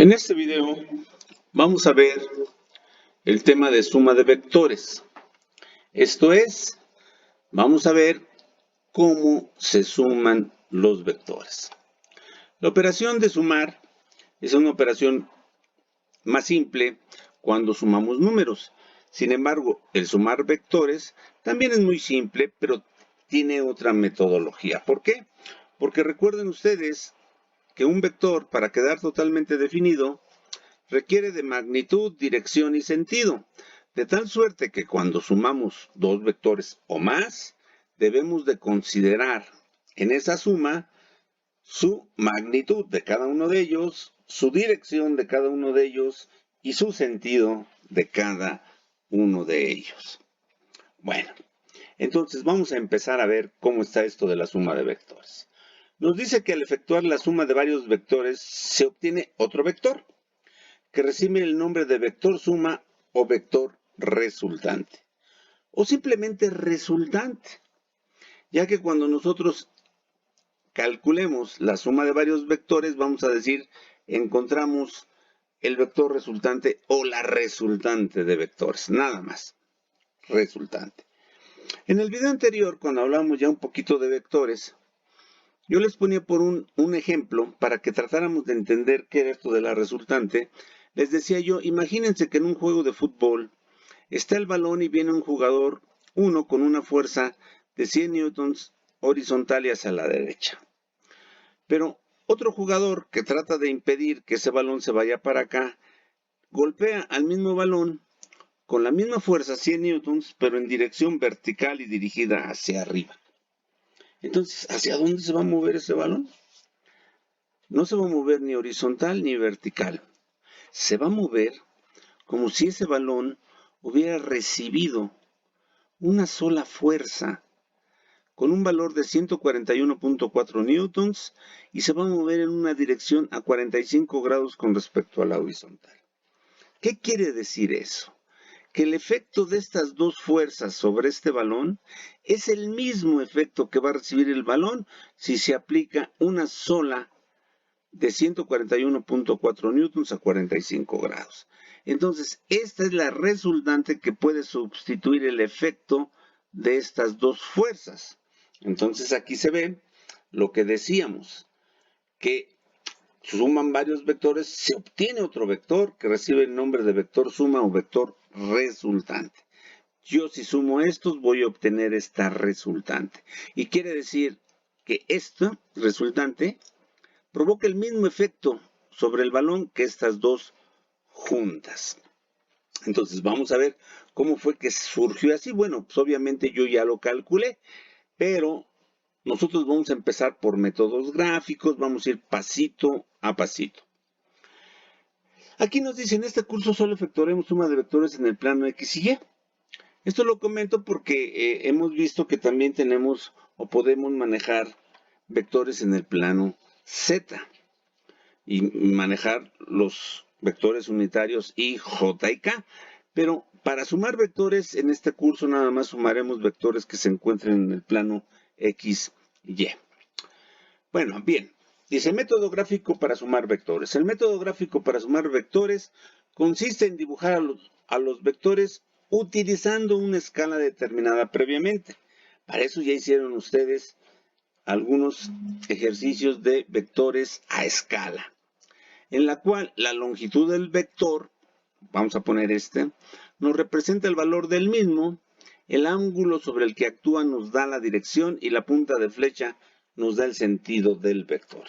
En este video vamos a ver el tema de suma de vectores. Esto es, vamos a ver cómo se suman los vectores. La operación de sumar es una operación más simple cuando sumamos números. Sin embargo, el sumar vectores también es muy simple, pero tiene otra metodología. ¿Por qué? Porque recuerden ustedes que un vector, para quedar totalmente definido, requiere de magnitud, dirección y sentido, de tal suerte que cuando sumamos dos vectores o más, debemos de considerar en esa suma su magnitud de cada uno de ellos, su dirección de cada uno de ellos y su sentido de cada uno de ellos. Bueno, entonces vamos a empezar a ver cómo está esto de la suma de vectores. Nos dice que al efectuar la suma de varios vectores se obtiene otro vector, que recibe el nombre de vector suma o vector resultante, o simplemente resultante, ya que cuando nosotros calculemos la suma de varios vectores, vamos a decir, encontramos el vector resultante o la resultante de vectores, nada más, resultante. En el video anterior, cuando hablamos ya un poquito de vectores, yo les ponía por un ejemplo para que tratáramos de entender qué era esto de la resultante. Les decía yo, imagínense que en un juego de fútbol está el balón y viene un jugador, uno con una fuerza de 100 newtons horizontal y hacia la derecha. Pero otro jugador que trata de impedir que ese balón se vaya para acá, golpea al mismo balón con la misma fuerza, 100 newtons, pero en dirección vertical y dirigida hacia arriba. Entonces, ¿hacia dónde se va a mover ese balón? No se va a mover ni horizontal ni vertical. Se va a mover como si ese balón hubiera recibido una sola fuerza con un valor de 141.4 newtons y se va a mover en una dirección a 45 grados con respecto a la horizontal. ¿Qué quiere decir eso? Que el efecto de estas dos fuerzas sobre este balón es el mismo efecto que va a recibir el balón si se aplica una sola de 141.4 newtons a 45 grados. Entonces, esta es la resultante que puede sustituir el efecto de estas dos fuerzas. Entonces, aquí se ve lo que decíamos, que suman varios vectores, se obtiene otro vector que recibe el nombre de vector suma o vector resultante. Yo si sumo estos voy a obtener esta resultante. Y quiere decir que esta resultante provoca el mismo efecto sobre el balón que estas dos juntas. Entonces vamos a ver cómo fue que surgió así. Bueno, pues obviamente yo ya lo calculé, pero nosotros vamos a empezar por métodos gráficos, vamos a ir pasito a pasito. Aquí nos dice, en este curso solo efectuaremos suma de vectores en el plano X y Y. Esto lo comento porque hemos visto que también tenemos o podemos manejar vectores en el plano Z y manejar los vectores unitarios I, J y K. Pero para sumar vectores en este curso nada más sumaremos vectores que se encuentren en el plano X y Y. Bueno, bien. Dice método gráfico para sumar vectores. El método gráfico para sumar vectores consiste en dibujar a los vectores utilizando una escala determinada previamente. Para eso ya hicieron ustedes algunos ejercicios de vectores a escala, en la cual la longitud del vector, vamos a poner nos representa el valor del mismo, el ángulo sobre el que actúa nos da la dirección y la punta de flecha nos da el sentido del vector.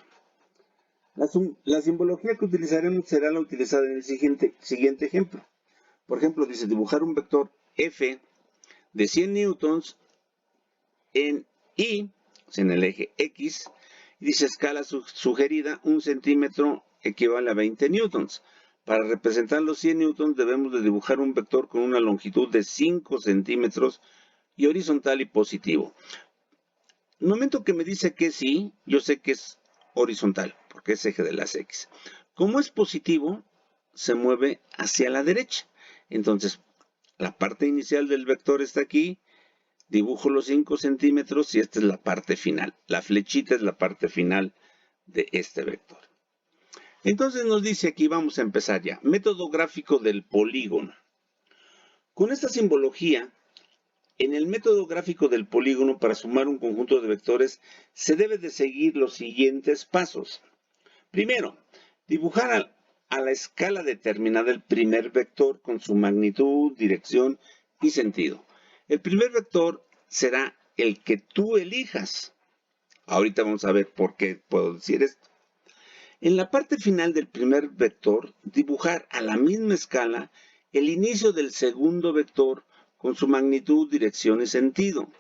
La simbología que utilizaremos será la utilizada en el siguiente ejemplo. Por ejemplo, dice dibujar un vector F de 100 newtons en Y, en el eje X, y dice escala sugerida 1 centímetro equivale a 20 newtons. Para representar los 100 newtons debemos de dibujar un vector con una longitud de 5 centímetros y horizontal y positivo. El momento que me dice que sí, yo sé que es horizontal, porque es eje de las X. Como es positivo, se mueve hacia la derecha. Entonces, la parte inicial del vector está aquí, dibujo los 5 centímetros y esta es la parte final. La flechita es la parte final de este vector. Entonces nos dice aquí, vamos a empezar ya, método gráfico del polígono. Con esta simbología, en el método gráfico del polígono, para sumar un conjunto de vectores, se debe de seguir los siguientes pasos. Primero, dibujar a la escala determinada el primer vector con su magnitud, dirección y sentido. El primer vector será el que tú elijas. Ahorita vamos a ver por qué puedo decir esto. En la parte final del primer vector, dibujar a la misma escala el inicio del segundo vector con su magnitud, dirección y sentido.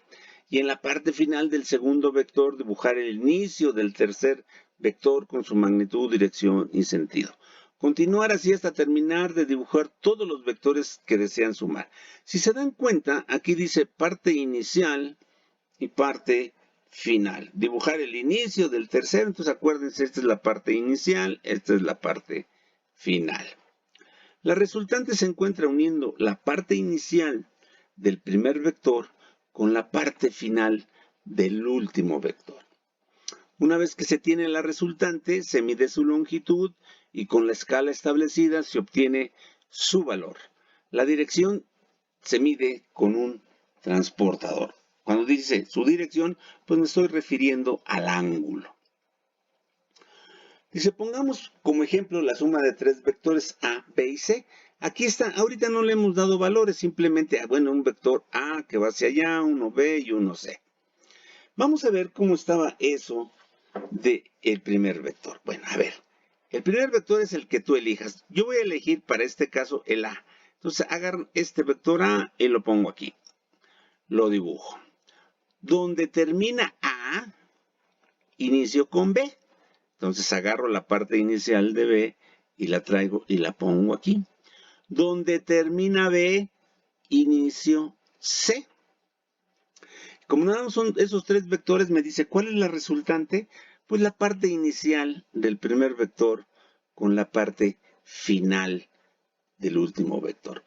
Y en la parte final del segundo vector, dibujar el inicio del tercer vector con su magnitud, dirección y sentido. Continuar así hasta terminar de dibujar todos los vectores que desean sumar. Si se dan cuenta, aquí dice parte inicial y parte final. Dibujar el inicio del tercero, entonces acuérdense, esta es la parte inicial, esta es la parte final. La resultante se encuentra uniendo la parte inicial del primer vector con la parte final del último vector. Una vez que se tiene la resultante, se mide su longitud y con la escala establecida se obtiene su valor. La dirección se mide con un transportador. Cuando dice su dirección, pues me estoy refiriendo al ángulo. Dice, pongamos como ejemplo la suma de tres vectores A, B y C. Aquí está, ahorita no le hemos dado valores, simplemente, bueno, un vector A que va hacia allá, uno B y uno C. Vamos a ver cómo estaba eso del primer vector. Bueno, a ver, el primer vector es el que tú elijas. Yo voy a elegir para este caso el A. Entonces agarro este vector A y lo pongo aquí. Lo dibujo. Donde termina A, inicio con B. Entonces agarro la parte inicial de B y la traigo y la pongo aquí. Donde termina B, inicio C. Como nada más son esos tres vectores, me dice, ¿cuál es la resultante? Pues la parte inicial del primer vector con la parte final del último vector.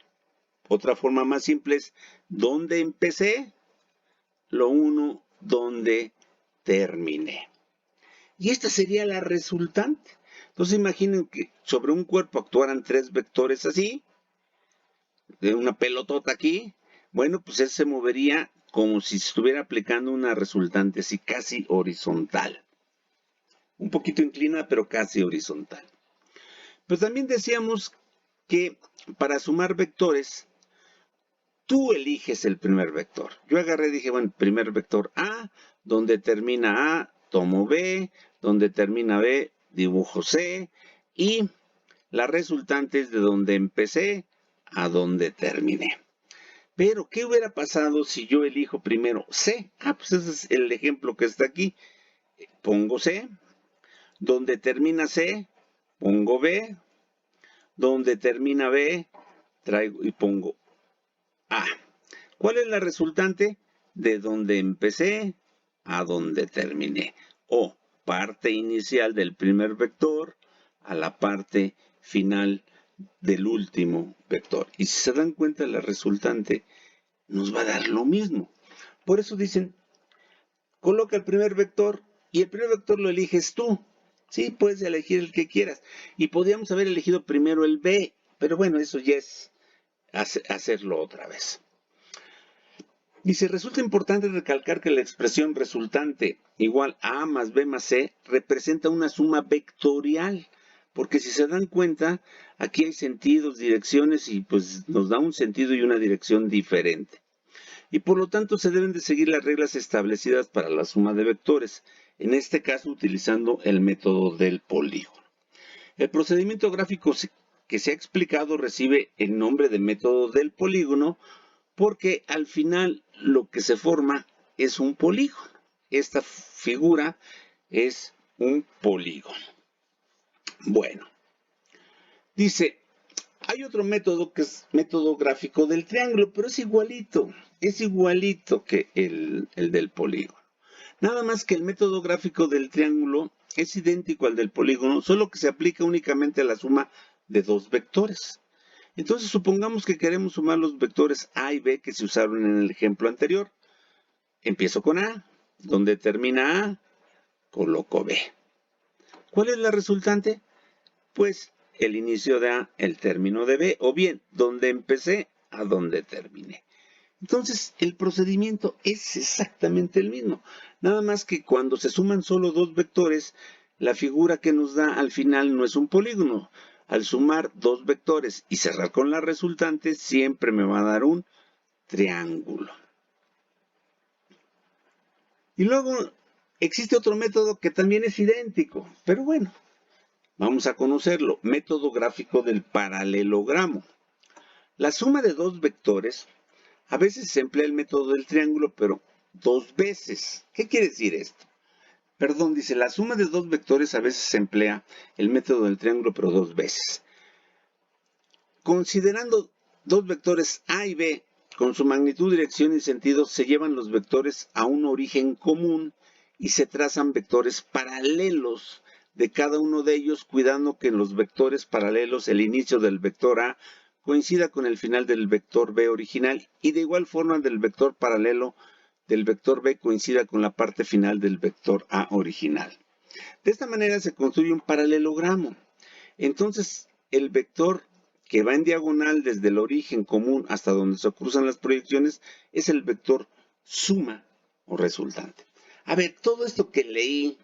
Otra forma más simple es, ¿dónde empecé? Lo uno, donde terminé. Y esta sería la resultante. Entonces imaginen que sobre un cuerpo actuaran tres vectores así, de una pelotota aquí. Bueno, pues él se movería como si estuviera aplicando una resultante así casi horizontal. Un poquito inclinada, pero casi horizontal. Pues también decíamos que para sumar vectores, tú eliges el primer vector. Yo agarré y dije, bueno, primer vector A, donde termina A, tomo B, donde termina B, dibujo C, y la resultante es de donde empecé a donde terminé. Pero, ¿qué hubiera pasado si yo elijo primero C? Pues ese es el ejemplo que está aquí. Pongo C, donde termina C, pongo B, donde termina B, traigo y pongo A. ¿Cuál es la resultante? De donde empecé a donde terminé. O parte inicial del primer vector a la parte final del último vector. Y si se dan cuenta, la resultante nos va a dar lo mismo. Por eso dicen, coloca el primer vector y el primer vector lo eliges tú. Sí, puedes elegir el que quieras. Y podríamos haber elegido primero el B, pero bueno, eso ya es hacerlo otra vez. Dice, resulta importante recalcar que la expresión resultante igual a A más B más C representa una suma vectorial, porque si se dan cuenta, aquí hay sentidos, direcciones y pues nos da un sentido y una dirección diferente. Y por lo tanto se deben de seguir las reglas establecidas para la suma de vectores, en este caso utilizando el método del polígono. El procedimiento gráfico que se ha explicado recibe el nombre de método del polígono porque al final lo que se forma es un polígono. Esta figura es un polígono. Bueno, dice, hay otro método que es método gráfico del triángulo, pero es igualito que el del polígono. Nada más que el método gráfico del triángulo es idéntico al del polígono, solo que se aplica únicamente a la suma de dos vectores. Entonces supongamos que queremos sumar los vectores A y B que se usaron en el ejemplo anterior. Empiezo con A, donde termina A, coloco B. ¿Cuál es la resultante? pues el inicio de A, el término de B, o bien donde empecé a donde terminé. Entonces, el procedimiento es exactamente el mismo, nada más que cuando se suman solo dos vectores, la figura que nos da al final no es un polígono. Al sumar dos vectores y cerrar con la resultante, siempre me va a dar un triángulo. Y luego existe otro método que también es idéntico, pero bueno, vamos a conocerlo, método gráfico del paralelogramo. La suma de dos vectores, a veces se emplea el método del triángulo, pero dos veces. ¿Qué quiere decir esto? Perdón, dice, la suma de dos vectores a veces se emplea el método del triángulo, pero dos veces. Considerando dos vectores A y B, con su magnitud, dirección y sentido, se llevan los vectores a un origen común y se trazan vectores paralelos de cada uno de ellos, cuidando que en los vectores paralelos el inicio del vector A coincida con el final del vector B original y de igual forma del vector paralelo del vector B coincida con la parte final del vector A original. De esta manera se construye un paralelogramo. Entonces, el vector que va en diagonal desde el origen común hasta donde se cruzan las proyecciones es el vector suma o resultante. A ver, todo esto que leí,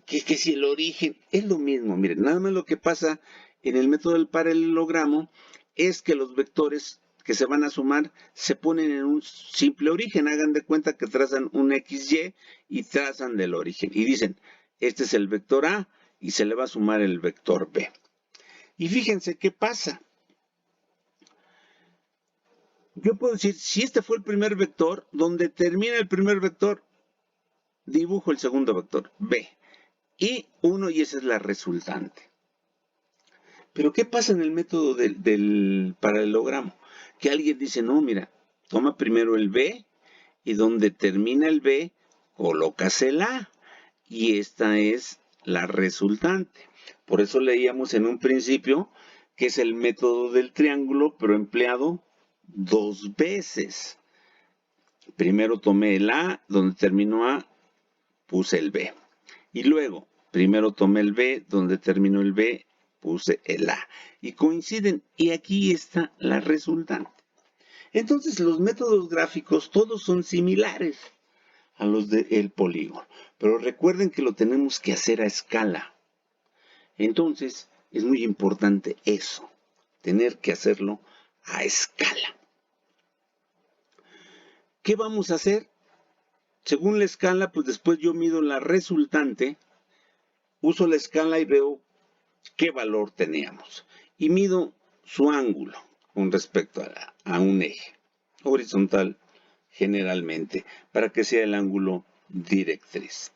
que si el origen, es lo mismo. Miren, nada más lo que pasa en el método del paralelogramo es que los vectores que se van a sumar se ponen en un simple origen. Hagan de cuenta que trazan un XY y trazan del origen. Y dicen, este es el vector A y se le va a sumar el vector B. Y fíjense qué pasa. Yo puedo decir, si este fue el primer vector, donde termina el primer vector, dibujo el segundo vector, B. Y 1, y esa es la resultante. Pero ¿qué pasa en el método del paralelogramo? Que alguien dice, no, mira, toma primero el B, y donde termina el B, colocas el A. Y esta es la resultante. Por eso leíamos en un principio que es el método del triángulo, pero empleado dos veces. Primero tomé el A, donde terminó A, puse el B. Y luego, primero tomé el B, donde terminó el B, puse el A. Y coinciden, y aquí está la resultante. Entonces, los métodos gráficos todos son similares a los del polígono. Pero recuerden que lo tenemos que hacer a escala. Entonces, es muy importante eso, tener que hacerlo a escala. ¿Qué vamos a hacer? Según la escala, pues después yo mido la resultante, uso la escala y veo qué valor teníamos. Y mido su ángulo con respecto a un eje horizontal generalmente, para que sea el ángulo directriz.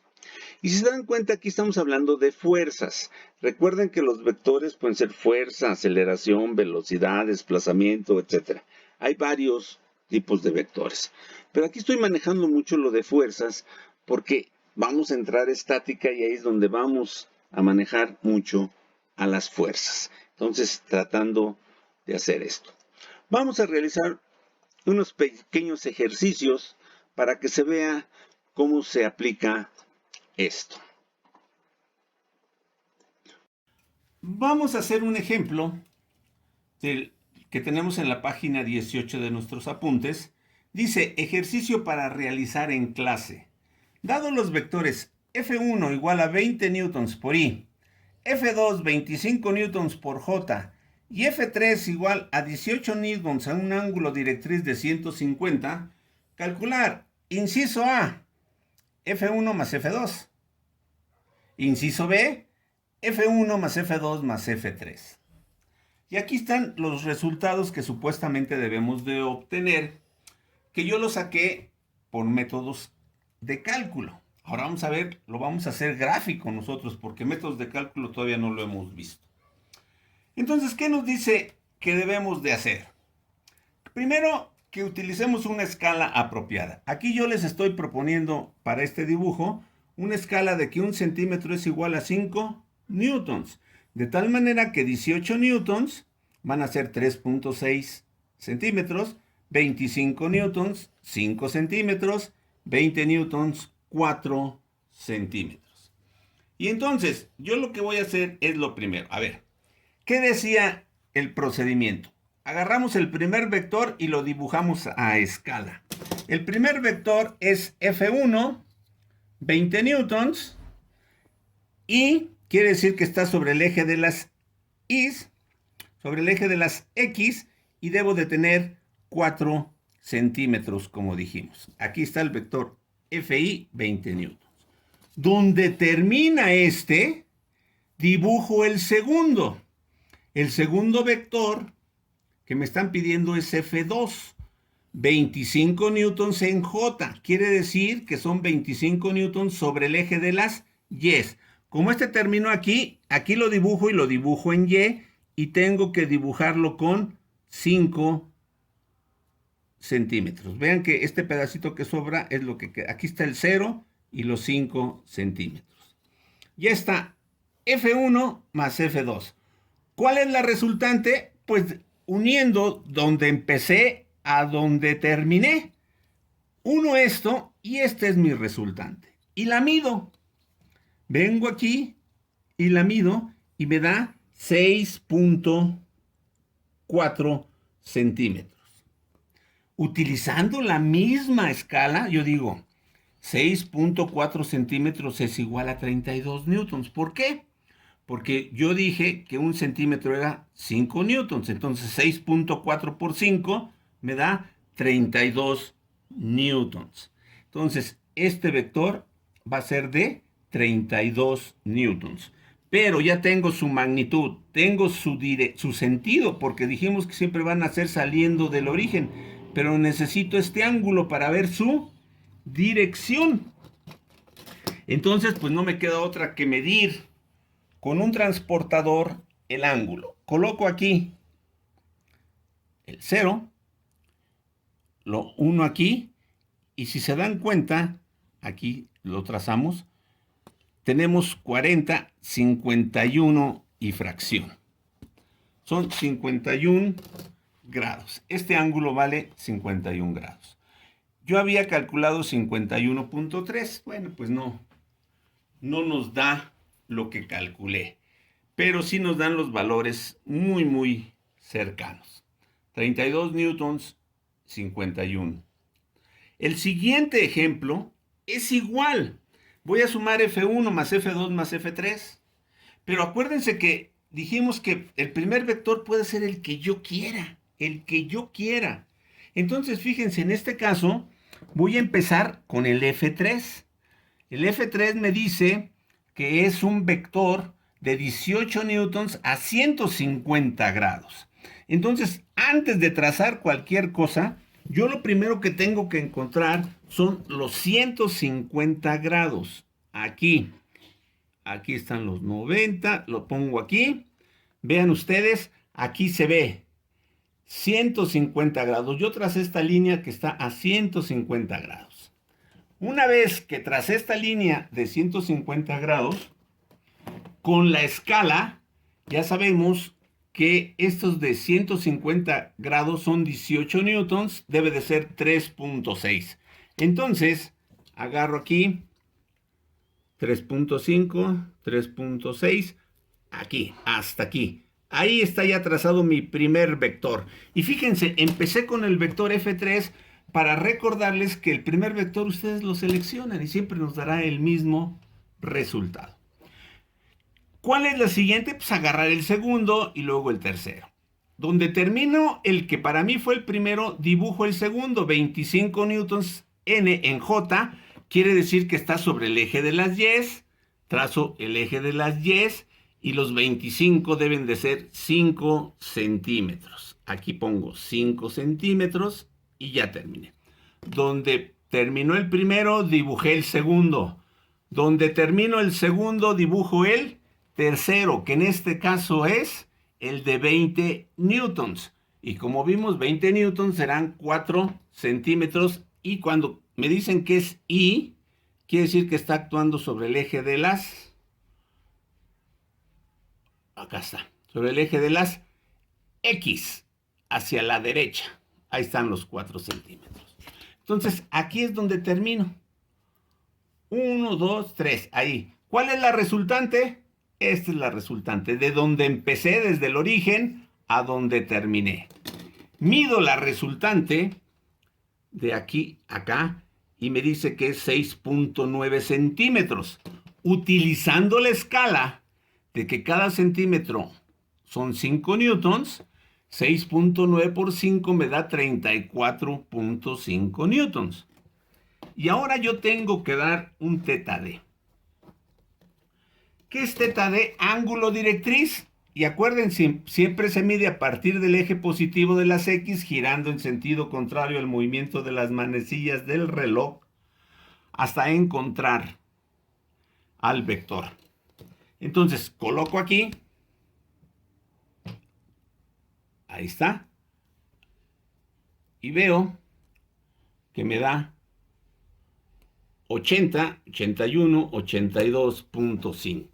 Y si se dan cuenta, aquí estamos hablando de fuerzas. Recuerden que los vectores pueden ser fuerza, aceleración, velocidad, desplazamiento, etc. Hay varios tipos de vectores. Pero aquí estoy manejando mucho lo de fuerzas porque vamos a entrar a estática y ahí es donde vamos a manejar mucho a las fuerzas. Entonces, tratando de hacer esto. Vamos a realizar unos pequeños ejercicios para que se vea cómo se aplica esto. Vamos a hacer un ejemplo del que tenemos en la página 18 de nuestros apuntes. Dice, ejercicio para realizar en clase. Dado los vectores F1 igual a 20 newtons por I, F2 25 newtons por J y F3 igual a 18 newtons a un ángulo directriz de 150, calcular, inciso A, F1 más F2. Inciso B, F1 más F2 más F3. Y aquí están los resultados que supuestamente debemos de obtener, que yo los saqué por métodos de cálculo. Ahora vamos a ver, lo vamos a hacer gráfico nosotros, porque métodos de cálculo todavía no lo hemos visto. Entonces, ¿qué nos dice que debemos de hacer? Primero, que utilicemos una escala apropiada. Aquí yo les estoy proponiendo para este dibujo una escala de que 1 centímetro es igual a 5 newtons. De tal manera que 18 newtons van a ser 3.6 centímetros, 25 newtons, 5 centímetros, 20 newtons, 4 centímetros. Y entonces, yo lo que voy a hacer es lo primero. A ver, ¿Qué decía el procedimiento? Agarramos el primer vector y lo dibujamos a escala. El primer vector es F1, 20 newtons, y quiere decir que está sobre el eje de las Y, sobre el eje de las X, y debo de tener 4 centímetros, como dijimos. Aquí está el vector FI, 20 newtons. Donde termina este, dibujo el segundo. El segundo vector que me están pidiendo es F2, 25 newtons en J. Quiere decir que son 25 newtons sobre el eje de las Y. Como este terminó aquí, aquí lo dibujo y lo dibujo en Y, y tengo que dibujarlo con 5 centímetros. Vean que este pedacito que sobra es lo que queda. Aquí está el 0 y los 5 centímetros. Ya está F1 más F2. ¿Cuál es la resultante? Pues uniendo donde empecé a donde terminé. Uno esto y este es mi resultante. Y la mido. Vengo aquí y la mido y me da 6.4 centímetros. Utilizando la misma escala, yo digo 6.4 centímetros es igual a 32 newtons. ¿Por qué? Porque yo dije que un centímetro era 5 newtons. Entonces 6.4 por 5 me da 32 newtons. Entonces este vector va a ser de 32 newtons. Pero ya tengo su magnitud, tengo su sentido, porque dijimos que siempre van a ser saliendo del origen. Pero necesito este ángulo para ver su dirección. Entonces, pues no me queda otra que medir con un transportador el ángulo. Coloco aquí el 0, lo uno aquí, y si se dan cuenta, aquí lo trazamos, tenemos 40, 51 y fracción. Son 51 grados. Este ángulo vale 51 grados. Yo había calculado 51.3. Bueno, pues no nos da lo que calculé, pero sí nos dan los valores muy cercanos. 32 newtons, 51. El siguiente ejemplo es igual. Voy a sumar F1 más F2 más F3. Pero acuérdense que dijimos que el primer vector puede ser el que yo quiera. El que yo quiera. Entonces, fíjense, en este caso voy a empezar con el F3. El F3 me dice que es un vector de 18 newtons a 150 grados. Entonces, antes de trazar cualquier cosa, yo lo primero que tengo que encontrar son los 150 grados. Aquí están los 90, lo pongo aquí. Vean ustedes, aquí se ve 150 grados. Yo tracé esta línea que está a 150 grados. Una vez que tracé esta línea de 150 grados, con la escala, ya sabemos que estos de 150 grados son 18 newtons, debe de ser 3.6. Entonces, agarro aquí 3.5, 3.6, aquí, hasta aquí. Ahí está ya trazado mi primer vector. Y fíjense, empecé con el vector F3 para recordarles que el primer vector ustedes lo seleccionan y siempre nos dará el mismo resultado. ¿Cuál es la siguiente? Pues agarrar el segundo y luego el tercero. Donde termino el que para mí fue el primero, dibujo el segundo, 25 newtons N en J, quiere decir que está sobre el eje de las Y, trazo el eje de las Y y los 25 deben de ser 5 centímetros. Aquí pongo 5 centímetros y ya terminé. Donde terminó el primero, dibujé el segundo. Donde termino el segundo, dibujo el tercero, que en este caso es el de 20 newtons. Y como vimos, 20 newtons serán 4 centímetros. Y cuando me dicen que es I, quiere decir que está actuando sobre el eje de las... Acá está. Sobre el eje de las X, hacia la derecha. Ahí están los 4 centímetros. Entonces, aquí es donde termino. 1, 2, 3. Ahí. ¿Cuál es la resultante? Esta es la resultante, de donde empecé desde el origen a donde terminé. Mido la resultante de aquí a acá y me dice que es 6.9 centímetros. Utilizando la escala de que cada centímetro son 5 newtons, 6.9 por 5 me da 34.5 newtons. Y ahora yo tengo que dar un teta d. ¿Qué es teta d? Ángulo directriz. Y acuérdense, siempre se mide a partir del eje positivo de las X, girando en sentido contrario al movimiento de las manecillas del reloj, hasta encontrar al vector. Entonces, coloco aquí. Ahí está. Y veo que me da 80, 81, 82.5.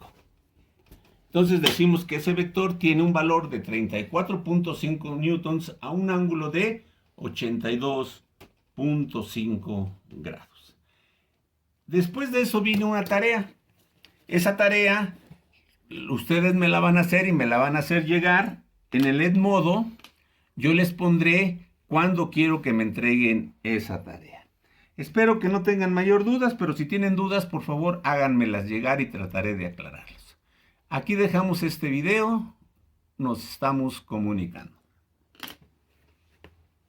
Entonces decimos que ese vector tiene un valor de 34.5 newtons a un ángulo de 82.5 grados. Después de eso vino una tarea. Esa tarea ustedes me la van a hacer y me la van a hacer llegar en el Edmodo. Yo les pondré cuándo quiero que me entreguen esa tarea. Espero que no tengan mayor dudas, pero si tienen dudas, por favor, háganmelas llegar y trataré de aclararlas. Aquí dejamos este video, nos estamos comunicando.